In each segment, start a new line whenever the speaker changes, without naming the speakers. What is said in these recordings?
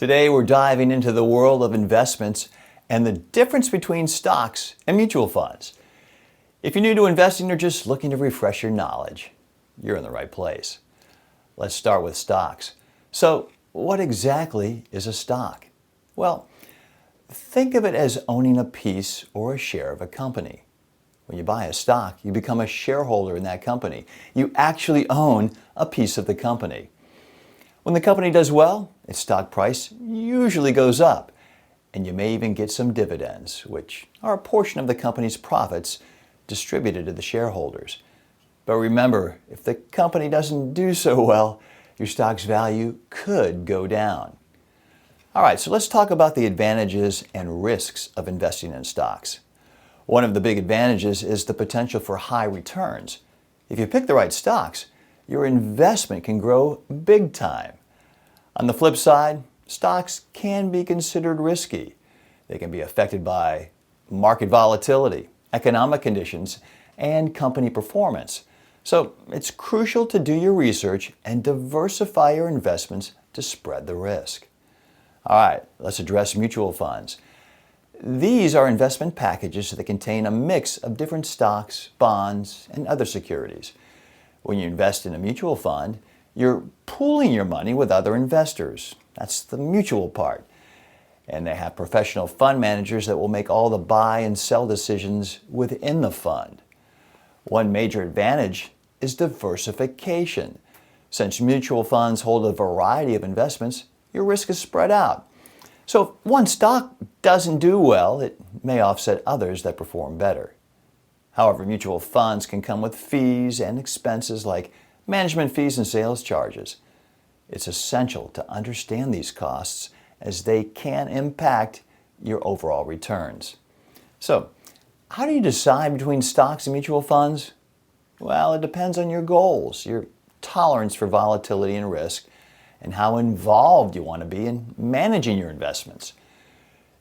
Today we're diving into the world of investments and the difference between stocks and mutual funds. If you're new to investing or just looking to refresh your knowledge, you're in the right place. Let's start with stocks. So, what exactly is a stock? Well, think of it as owning a piece or a share of a company. When you buy a stock, you become a shareholder in that company. You actually own a piece of the company. When the company does well, its stock price usually goes up, and you may even get some dividends, which are a portion of the company's profits distributed to the shareholders. But remember, if the company doesn't do so well, your stock's value could go down. All right, so let's talk about the advantages and risks of investing in stocks. One of the big advantages is the potential for high returns. If you pick the right stocks, your investment can grow big time. On the flip side, stocks can be considered risky. They can be affected by market volatility, economic conditions, and company performance. So it's crucial to do your research and diversify your investments to spread the risk. All right, let's address mutual funds. These are investment packages that contain a mix of different stocks, bonds, and other securities. When you invest in a mutual fund, you're pooling your money with other investors. That's the mutual part. And they have professional fund managers that will make all the buy and sell decisions within the fund. One major advantage is diversification. Since mutual funds hold a variety of investments, your risk is spread out. So if one stock doesn't do well, it may offset others that perform better. However, mutual funds can come with fees and expenses like management fees and sales charges. It's essential to understand these costs as they can impact your overall returns. So, how do you decide between stocks and mutual funds? Well, it depends on your goals, your tolerance for volatility and risk, and how involved you want to be in managing your investments.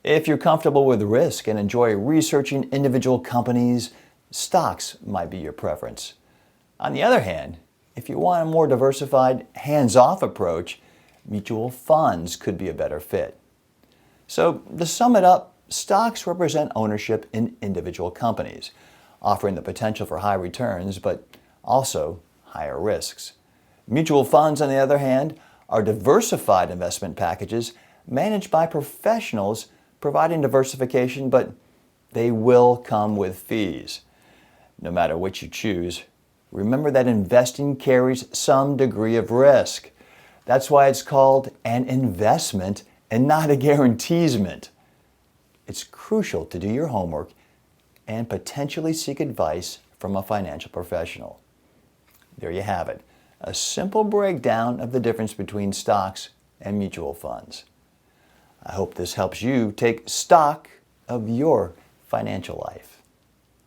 If you're comfortable with risk and enjoy researching individual companies, stocks might be your preference. On the other hand, if you want a more diversified, hands-off approach, mutual funds could be a better fit. So, to sum it up, stocks represent ownership in individual companies, offering the potential for high returns, but also higher risks. Mutual funds, on the other hand, are diversified investment packages managed by professionals providing diversification, but they will come with fees. No matter which you choose, remember that investing carries some degree of risk. That's why it's called an investment and not a guaranteesment. It's crucial to do your homework and potentially seek advice from a financial professional. There you have it, a simple breakdown of the difference between stocks and mutual funds. I hope this helps you take stock of your financial life.